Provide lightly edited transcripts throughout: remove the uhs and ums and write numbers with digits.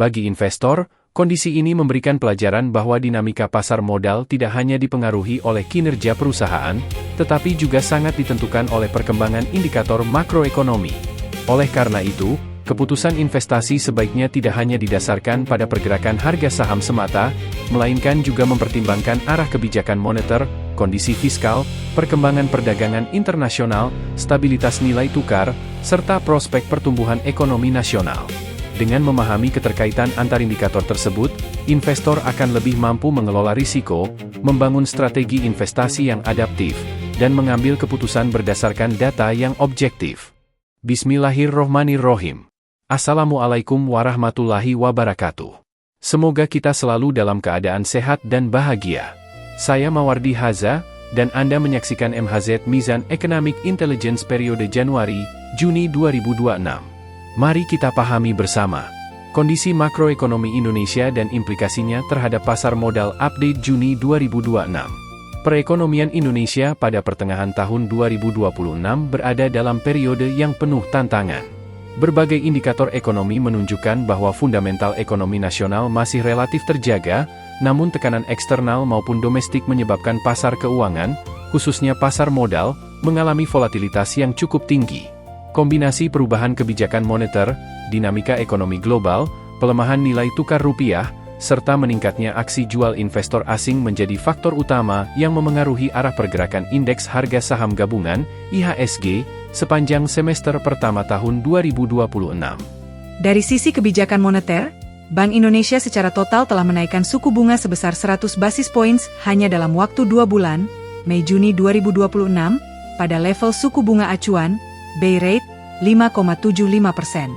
Bagi investor, kondisi ini memberikan pelajaran bahwa dinamika pasar modal tidak hanya dipengaruhi oleh kinerja perusahaan, tetapi juga sangat ditentukan oleh perkembangan indikator makroekonomi. Oleh karena itu, keputusan investasi sebaiknya tidak hanya didasarkan pada pergerakan harga saham semata, melainkan juga mempertimbangkan arah kebijakan moneter, kondisi fiskal, perkembangan perdagangan internasional, stabilitas nilai tukar, serta prospek pertumbuhan ekonomi nasional. Dengan memahami keterkaitan antar indikator tersebut, investor akan lebih mampu mengelola risiko, membangun strategi investasi yang adaptif, dan mengambil keputusan berdasarkan data yang objektif. Bismillahirrohmanirrohim. Assalamualaikum warahmatullahi wabarakatuh. Semoga kita selalu dalam keadaan sehat dan bahagia. Saya Mawardi Haza, dan Anda menyaksikan MHZ Mizan Economic Intelligence periode Januari-Juni 2026. Mari kita pahami bersama kondisi makroekonomi Indonesia dan implikasinya terhadap pasar modal update Juni 2026. Perekonomian Indonesia pada pertengahan tahun 2026 berada dalam periode yang penuh tantangan. Berbagai indikator ekonomi menunjukkan bahwa fundamental ekonomi nasional masih relatif terjaga, namun tekanan eksternal maupun domestik menyebabkan pasar keuangan, khususnya pasar modal, mengalami volatilitas yang cukup tinggi. Kombinasi perubahan kebijakan moneter, dinamika ekonomi global, pelemahan nilai tukar rupiah, serta meningkatnya aksi jual investor asing menjadi faktor utama yang memengaruhi arah pergerakan indeks harga saham gabungan, IHSG, sepanjang semester pertama tahun 2026. Dari sisi kebijakan moneter, Bank Indonesia secara total telah menaikkan suku bunga sebesar 100 basis points hanya dalam waktu 2 bulan, Mei-Juni 2026, pada level suku bunga acuan, BI Rate, 5,75%.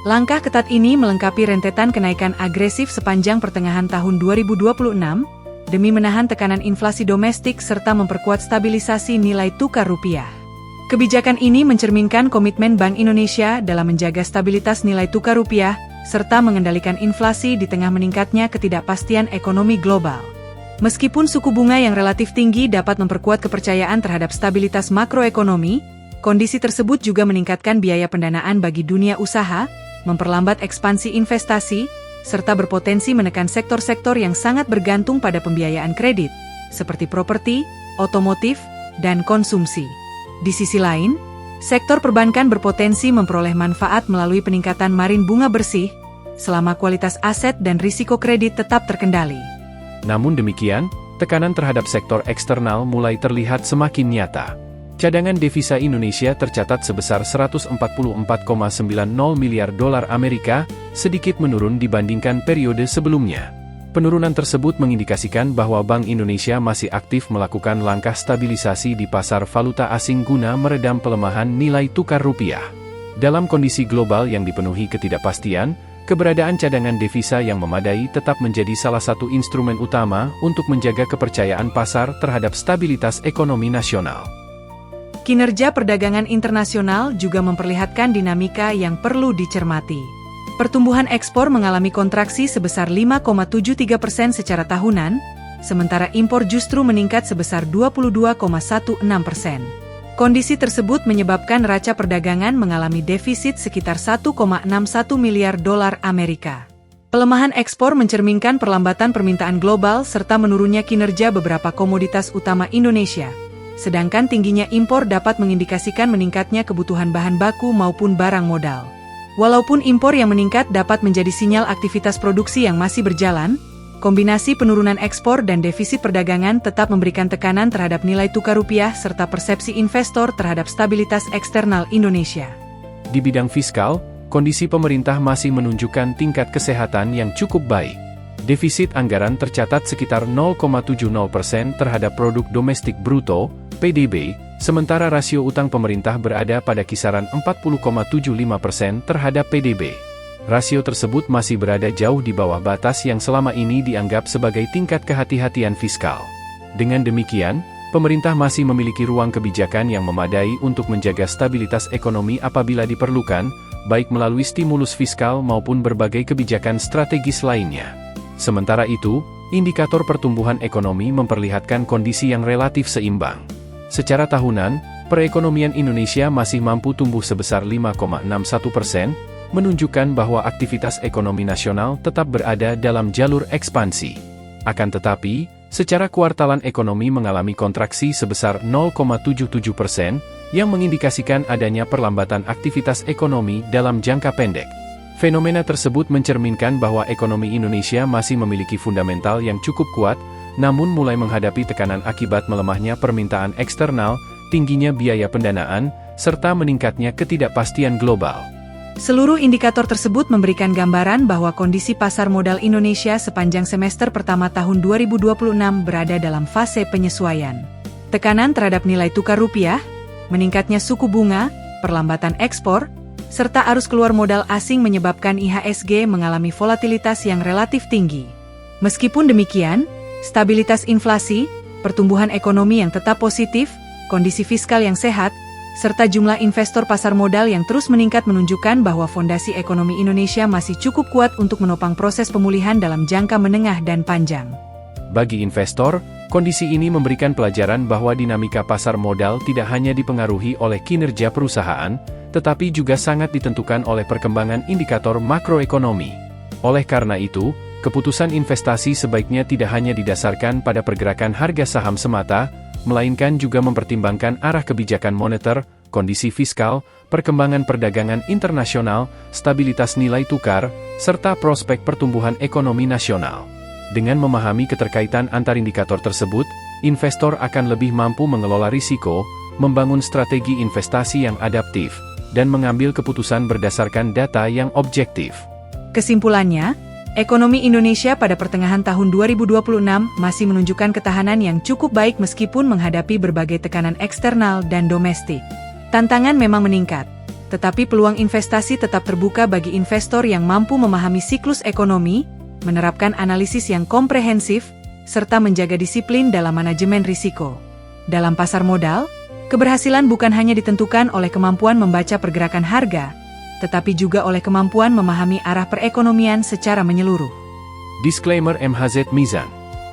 Langkah ketat ini melengkapi rentetan kenaikan agresif sepanjang pertengahan tahun 2026, demi menahan tekanan inflasi domestik serta memperkuat stabilisasi nilai tukar rupiah. Kebijakan ini mencerminkan komitmen Bank Indonesia dalam menjaga stabilitas nilai tukar rupiah, serta mengendalikan inflasi di tengah meningkatnya ketidakpastian ekonomi global. Meskipun suku bunga yang relatif tinggi dapat memperkuat kepercayaan terhadap stabilitas makroekonomi, kondisi tersebut juga meningkatkan biaya pendanaan bagi dunia usaha, memperlambat ekspansi investasi, serta berpotensi menekan sektor-sektor yang sangat bergantung pada pembiayaan kredit, seperti properti, otomotif, dan konsumsi. Di sisi lain, sektor perbankan berpotensi memperoleh manfaat melalui peningkatan margin bunga bersih, selama kualitas aset dan risiko kredit tetap terkendali. Namun demikian, tekanan terhadap sektor eksternal mulai terlihat semakin nyata. Cadangan devisa Indonesia tercatat sebesar 144,90 miliar dolar Amerika, sedikit menurun dibandingkan periode sebelumnya. Penurunan tersebut mengindikasikan bahwa Bank Indonesia masih aktif melakukan langkah stabilisasi di pasar valuta asing guna meredam pelemahan nilai tukar rupiah. Dalam kondisi global yang dipenuhi ketidakpastian, keberadaan cadangan devisa yang memadai tetap menjadi salah satu instrumen utama untuk menjaga kepercayaan pasar terhadap stabilitas ekonomi nasional. Kinerja perdagangan internasional juga memperlihatkan dinamika yang perlu dicermati. Pertumbuhan ekspor mengalami kontraksi sebesar 5,73% secara tahunan, sementara impor justru meningkat sebesar 22,16%. Kondisi tersebut menyebabkan neraca perdagangan mengalami defisit sekitar 1,61 miliar dolar Amerika. Pelemahan ekspor mencerminkan perlambatan permintaan global serta menurunnya kinerja beberapa komoditas utama Indonesia. Sedangkan tingginya impor dapat mengindikasikan meningkatnya kebutuhan bahan baku maupun barang modal. Walaupun impor yang meningkat dapat menjadi sinyal aktivitas produksi yang masih berjalan, kombinasi penurunan ekspor dan defisit perdagangan tetap memberikan tekanan terhadap nilai tukar rupiah serta persepsi investor terhadap stabilitas eksternal Indonesia. Di bidang fiskal, kondisi pemerintah masih menunjukkan tingkat kesehatan yang cukup baik. Defisit anggaran tercatat sekitar 0,70% terhadap produk domestik bruto, PDB, sementara rasio utang pemerintah berada pada kisaran 40,75% terhadap PDB. Rasio tersebut masih berada jauh di bawah batas yang selama ini dianggap sebagai tingkat kehati-hatian fiskal. Dengan demikian, pemerintah masih memiliki ruang kebijakan yang memadai untuk menjaga stabilitas ekonomi apabila diperlukan, baik melalui stimulus fiskal maupun berbagai kebijakan strategis lainnya. Sementara itu, indikator pertumbuhan ekonomi memperlihatkan kondisi yang relatif seimbang. Secara tahunan, perekonomian Indonesia masih mampu tumbuh sebesar 5,61%, menunjukkan bahwa aktivitas ekonomi nasional tetap berada dalam jalur ekspansi. Akan tetapi, secara kuartalan ekonomi mengalami kontraksi sebesar 0,77%, yang mengindikasikan adanya perlambatan aktivitas ekonomi dalam jangka pendek. Fenomena tersebut mencerminkan bahwa ekonomi Indonesia masih memiliki fundamental yang cukup kuat, namun mulai menghadapi tekanan akibat melemahnya permintaan eksternal, tingginya biaya pendanaan, serta meningkatnya ketidakpastian global. Seluruh indikator tersebut memberikan gambaran bahwa kondisi pasar modal Indonesia sepanjang semester pertama tahun 2026 berada dalam fase penyesuaian. Tekanan terhadap nilai tukar rupiah, meningkatnya suku bunga, perlambatan ekspor, serta arus keluar modal asing menyebabkan IHSG mengalami volatilitas yang relatif tinggi. Meskipun demikian, stabilitas inflasi, pertumbuhan ekonomi yang tetap positif, kondisi fiskal yang sehat, serta jumlah investor pasar modal yang terus meningkat menunjukkan bahwa fondasi ekonomi Indonesia masih cukup kuat untuk menopang proses pemulihan dalam jangka menengah dan panjang. Bagi investor, kondisi ini memberikan pelajaran bahwa dinamika pasar modal tidak hanya dipengaruhi oleh kinerja perusahaan, tetapi juga sangat ditentukan oleh perkembangan indikator makroekonomi. Oleh karena itu, keputusan investasi sebaiknya tidak hanya didasarkan pada pergerakan harga saham semata, melainkan juga mempertimbangkan arah kebijakan moneter, kondisi fiskal, perkembangan perdagangan internasional, stabilitas nilai tukar, serta prospek pertumbuhan ekonomi nasional. Dengan memahami keterkaitan antar indikator tersebut, investor akan lebih mampu mengelola risiko, membangun strategi investasi yang adaptif, dan mengambil keputusan berdasarkan data yang objektif. Kesimpulannya, ekonomi Indonesia pada pertengahan tahun 2026 masih menunjukkan ketahanan yang cukup baik meskipun menghadapi berbagai tekanan eksternal dan domestik. Tantangan memang meningkat, tetapi peluang investasi tetap terbuka bagi investor yang mampu memahami siklus ekonomi, menerapkan analisis yang komprehensif, serta menjaga disiplin dalam manajemen risiko. Dalam pasar modal, keberhasilan bukan hanya ditentukan oleh kemampuan membaca pergerakan harga, tetapi juga oleh kemampuan memahami arah perekonomian secara menyeluruh. Disclaimer MHZ Mizan.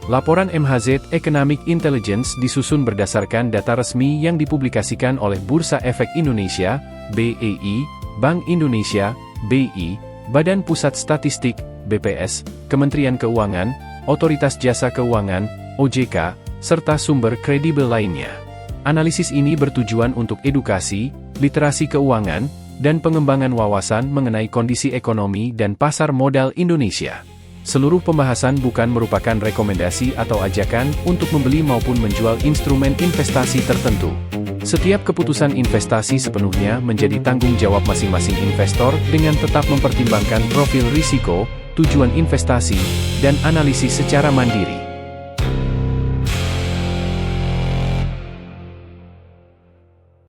Laporan MHZ Economic Intelligence disusun berdasarkan data resmi yang dipublikasikan oleh Bursa Efek Indonesia, BEI, Bank Indonesia, BI, Badan Pusat Statistik, BPS, Kementerian Keuangan, Otoritas Jasa Keuangan, OJK, serta sumber kredibel lainnya. Analisis ini bertujuan untuk edukasi, literasi keuangan, dan pengembangan wawasan mengenai kondisi ekonomi dan pasar modal Indonesia. Seluruh pembahasan bukan merupakan rekomendasi atau ajakan untuk membeli maupun menjual instrumen investasi tertentu. Setiap keputusan investasi sepenuhnya menjadi tanggung jawab masing-masing investor dengan tetap mempertimbangkan profil risiko, tujuan investasi, dan analisis secara mandiri.